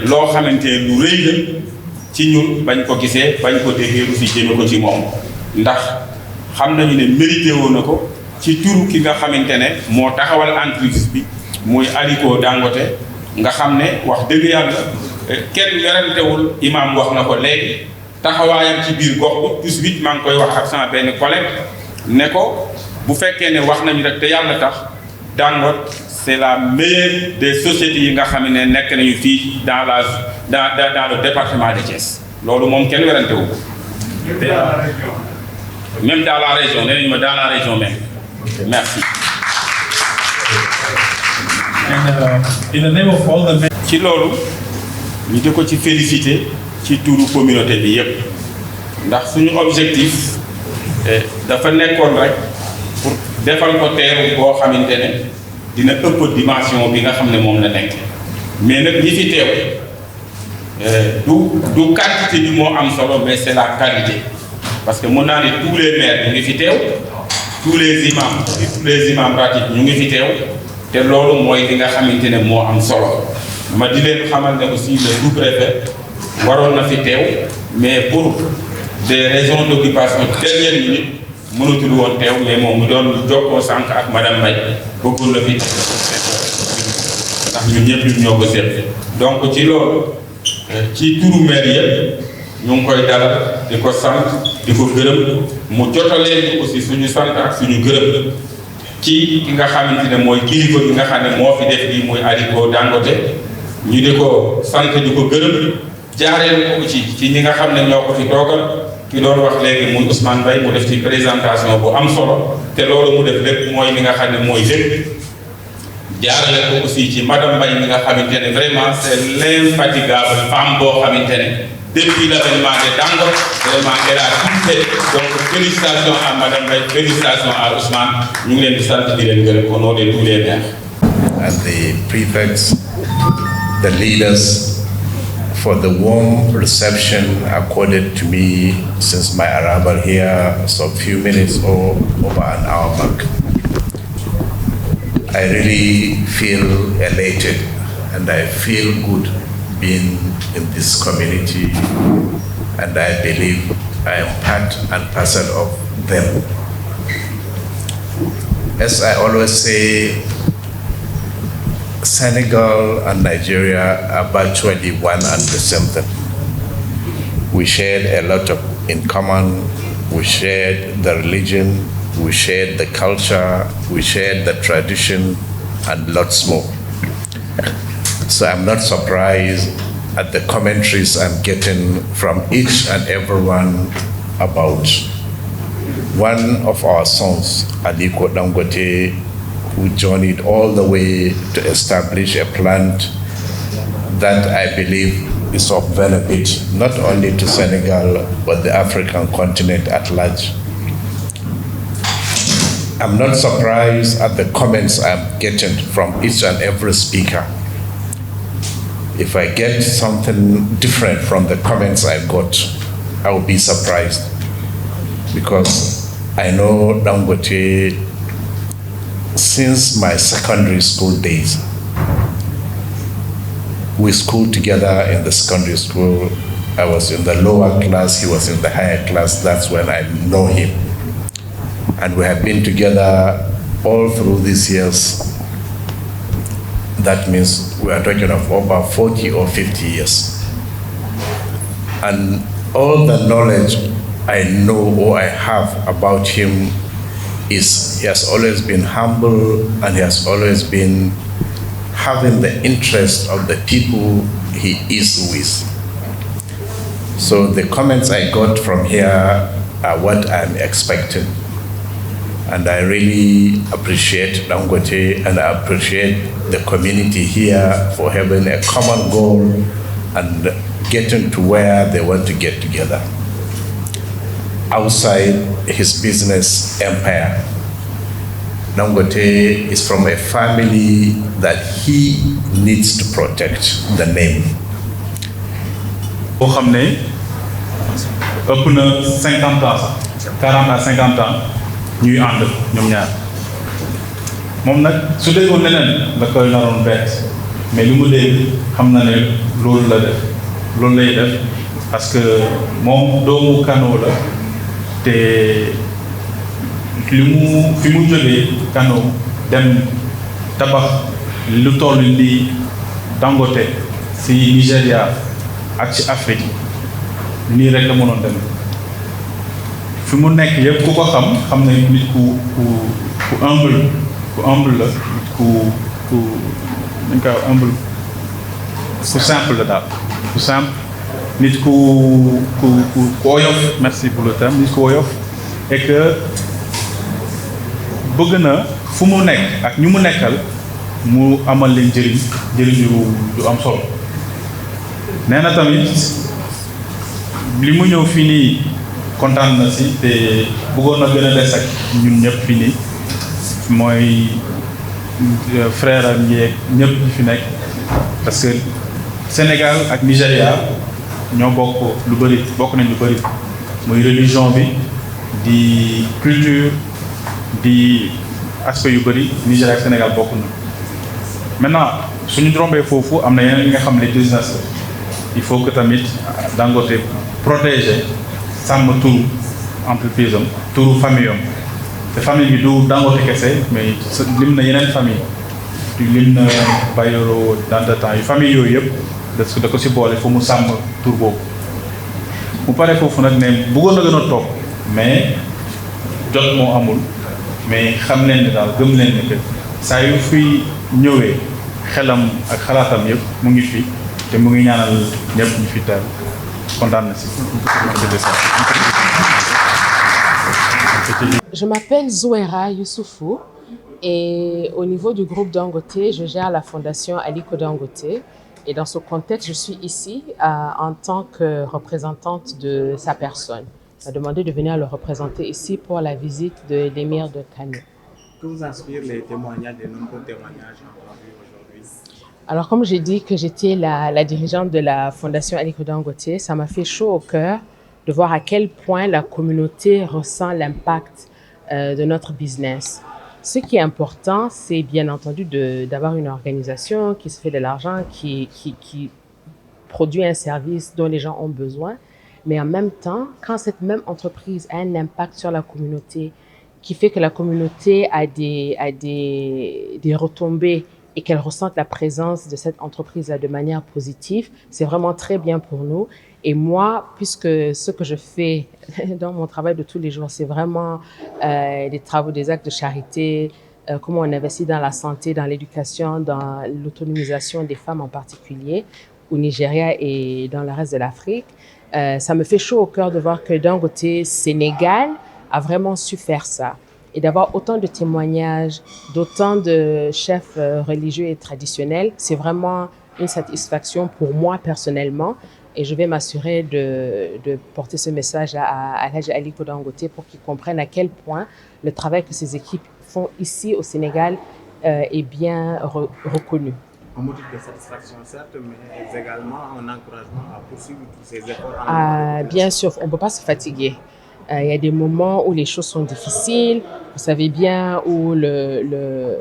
loo xamante lu rëy la ci ñun bañ ko gisee bañ ko déggee aussi jëme ko ci moom ndax xam nañu ne mérité woon na ko ci turu ki nga xamante ne moo taxawal entreprise bi muy Aliko Dangote nga xam ne wax dëgg yàlla kenn werantewul imam wax na ko léegi taxawaayam ci biir gox bi plus vite maa ngi koy wax ak sama benn collègue ne ko bu fekkee ne wax nañu rek te yàlla tax Dangote c'est la meilleure des sociétés yi nga xam ne nekk nañu fii dans le département de Thiès loolu moom kenn werantewu ko même dans la région nee nañu ma dans la région même merci. In the name of all the men. ci loolu ñu di ko ci féliciter ci turu communauté bi yépp ndax suñu objectif dafa nekkoon rek pour defal ko teeru boo xamante ne dina ëpp dimension bi nga xam ne moom la nekk mais nag ñi fi teew du quantité bi moo am solo mais c'est la qualité parce que mën naa ne tous les maires ñu ngi fi teew tous les imams pratiques ñu ngi fi teew te loolu mooy li nga xamante ne moo am solo ma di leen xamal ne aussi le sous-préfet waroon na fi teew mais pour des raisons d'occupation dernière minute mënatul woon teew mais moom mu doon jokkoo sànq ak madame Mbaye bëggul la fi ndax ñun ñëpp ñoo ko seet donc ci loolu ci turu maire yëpp ñu ngi koy dalal di ko sant di ko gërëm mu jotaleen ñu aussi suñu sant ak suñu gërëm ci ki nga xamante ne mooy kilifa bi nga xam ne moo fi def lii muy Aliko Dangote ñu di ko sant di ko gërëm jaareel ko ci ñi nga xam ne ñoo ko fi toogal ki doon wax léegi muy Ousmane Mbaye mu def ci présentation bu am solo te loolu mu def lépp mooy li nga xam ne mooy lépp jaarale ko aussi ci madame Mbaye mi nga xamante ne vraiment c'est l'infatigable femme boo xamante ne depuis l'avènement de Dangote vraiment elle a tout fait donc félicitations à madame Mbaye félicitations à Ousmane ñu ngi leen di sant di leen gërëm au nom de tous les maires. And the prefects, the leaders, for the warm reception accorded to me since my arrival here, so a few minutes or over an hour back. I really feel elated and I feel good being in this community, and I believe I am part and parcel of them. As I always say, Senegal and Nigeria are virtually one and the same thing. We shared a lot in common. We shared the religion, we shared the culture, we shared the tradition, and lots more. So I'm not surprised at the commentaries I'm getting from each and everyone about one of our sons, Aliko Dangote, who journeyed all the way to establish a plant that I believe is of benefit not only to Senegal but the African continent at large. I'm not surprised at the comments I'm getting from each and every speaker. If I get something different from the comments I got, I will be surprised, because I know Dangote since my secondary school days. We schooled together in the secondary school. I was in the lower class, he was in the higher class. That's when I know him. And we have been together all through these years. That means we are talking of over 40 or 50 years. And all the knowledge I know or I have about him is he has always been humble and he has always been having the interest of the people he is with. So the comments I got from here are what I'm expecting. And I really appreciate Dangote and I appreciate the community here for having a common goal and getting to where they want to get together outside his business empire. Dangote is from a family that he needs to protect the name. boo xam ne ëpp na 50 ans 40 à 50 ans ñuy ànd ñoom ñaar moom nag su déggoon leneen da koy naroon bett mais li mu dégg xam na ne loolu la def loolu lay def parce que moom doomu Kano la te fi mu jógee Kano dem tabax lu toll ni Dangote si Nigéria ak ci Afrique nii rek la mënoon dem fi mu nekk yëpp ku ko xam ne nit ku humble la nit ku humble ku simple la daal ku simple nit ku oyof merci pour le terme nit ku oyof et que bëgg na fu mu nekk ak ñu mu nekkal mu amal leen njëriñ yu am solo nee na tamit li mu ñëw fii nii kontaan na si te bëggoon na gën a des ak ñun ñëpp fii nii mooy frère am yeeg ñëpp ñi fi nekk parce que Sénégal ak Nigéria ñoo bokk nañ lu bëri muy religion bi di culture di aspect yu bëri Nigéria ak Sénégal bokk na maintenant suñu rombee foofu am na yeneen yi nga xam ne business la il faut que tamit Dangote protéger sàmm turu entreprise am turu famille am te famille bi du Dangote kese mais lim na yeneen famille lim na Bayero Dangote yu famille yooyu yëpp da ko si boole fu mu sàmm tur boobu mu pare foofu nag ne bëggoon na gën a toog mais jot moo amul mais xam leen ne daal gëm leen ne que saa yu fi ñëwee xelam ak xalaatam yëpp mu ngi fi te mu ngi ñaanal ñëpp ñu fi teew kontaan na si. Je m'appelle Zouera Youssoufou et au niveau du groupe Dangote, je gère la fondation Aliko Dangote. Et dans ce contexte, je suis ici en tant que représentante de sa personne. Il m'a demandé de venir le représenter ici pour la visite de l'émir de Kano. Que vous inspirent les témoignages, les nombreux témoignages aujourd'hui? Alors, comme j'ai dit que j'étais la dirigeante de la fondation Aliko Dangote, ça m'a fait chaud au cœur de voir à quel point la communauté ressent l'impact de notre business. Ce qui est important, c'est bien entendu d'avoir une organisation qui se fait de l'argent, qui produit un service dont les gens ont besoin. Mais en même temps, quand cette même entreprise a un impact sur la communauté, qui fait que la communauté a des retombées et qu'elle ressente la présence de cette entreprise-là de manière positive, c'est vraiment très bien pour nous. Et moi, puisque ce que je fais dans mon travail de tous les jours, c'est vraiment des travaux, des actes de charité, comment on investit dans la santé, dans l'éducation, dans l'autonomisation des femmes en particulier, au Nigeria et dans le reste de l'Afrique, ça me fait chaud au cœur de voir que Dangote Sénégal a vraiment su faire ça. Et d'avoir autant de témoignages, d'autant de chefs religieux et traditionnels, c'est vraiment une satisfaction pour moi personnellement. Et je vais m'assurer de porter ce message à Alhaji Aliko Dangote pour qu'ils comprennent à quel point le travail que ces équipes font ici au Sénégal est bien reconnu. Un motif de satisfaction, certes, mais également un encouragement à poursuivre tous ces efforts. Bien sûr, on ne peut pas se fatiguer. Il y a des moments où les choses sont difficiles. Vous savez bien où le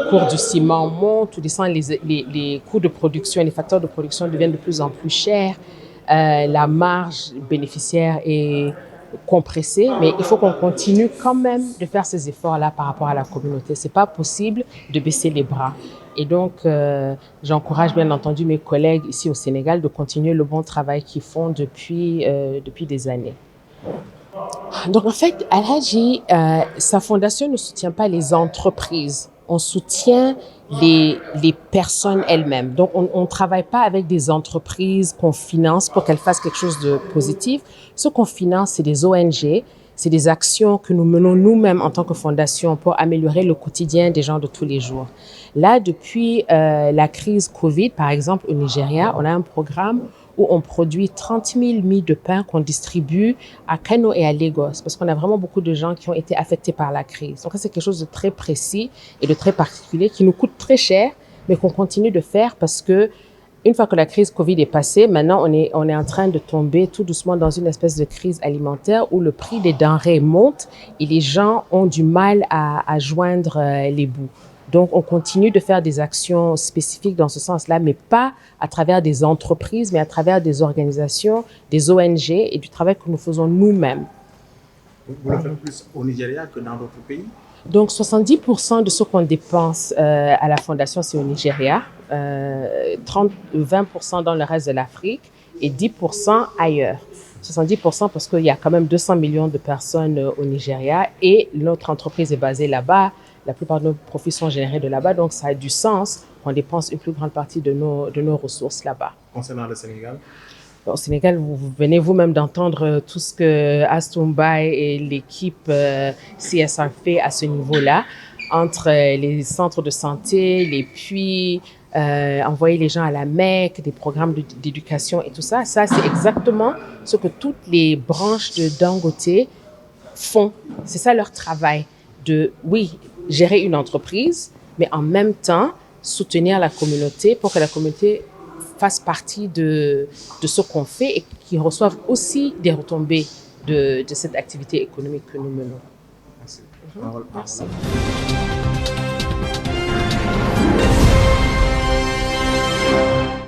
cours du ciment monte, ou descend, les coûts de production, les facteurs de production deviennent de plus en plus chers. La marge bénéficiaire est compressée, mais il faut qu'on continue quand même de faire ces efforts-là par rapport à la communauté. C'est pas possible de baisser les bras. Et donc, j'encourage bien entendu mes collègues ici au Sénégal de continuer le bon travail qu'ils font depuis des années. Donc en fait, Alhaji, sa fondation ne soutient pas les entreprises, on soutient les personnes elles-mêmes. Donc on ne travaille pas avec des entreprises qu'on finance pour qu'elles fassent quelque chose de positif. Ce qu'on finance, c'est des ONG, c'est des actions que nous menons nous-mêmes en tant que fondation pour améliorer le quotidien des gens de tous les jours. Là, depuis la crise Covid, par exemple au Nigeria, on a un programme où on produit 30 000 mie de pain qu'on distribue à Kano et à Lagos, parce qu'on a vraiment beaucoup de gens qui ont été affectés par la crise. Donc ça, c'est quelque chose de très précis et de très particulier qui nous coûte très cher, mais qu'on continue de faire parce que une fois que la crise Covid est passée, maintenant on est en train de tomber tout doucement dans une espèce de crise alimentaire où le prix des denrées monte et les gens ont du mal à joindre les bouts. Donc, on continue de faire des actions spécifiques dans ce sens-là, mais pas à travers des entreprises, mais à travers des organisations, des ONG et du travail que nous faisons nous-mêmes. Vous le faites plus au Nigeria que dans d'autres pays? Donc, 70% de ce qu'on dépense à la Fondation, c'est au Nigeria, 20% dans le reste de l'Afrique et 10% ailleurs. 70% parce qu'il y a quand même 200 millions de personnes au Nigeria et notre entreprise est basée là-bas. La plupart de nos profits sont générés de là-bas, donc ça a du sens qu'on dépense une plus grande partie de nos ressources là-bas. Concernant le Sénégal? Au Sénégal, vous venez vous-même d'entendre tout ce que Astumbai et l'équipe CSR fait à ce niveau-là, entre les centres de santé, les puits, envoyer les gens à la Mecque, des programmes d'éducation et tout ça. Ça, c'est exactement ce que toutes les branches de Dangote font. C'est ça leur travail, de, oui, gérer une entreprise, mais en même temps, soutenir la communauté pour que la communauté fasse partie de ce qu'on fait et qu'ils reçoivent aussi des retombées de cette activité économique que nous menons. Merci. Merci.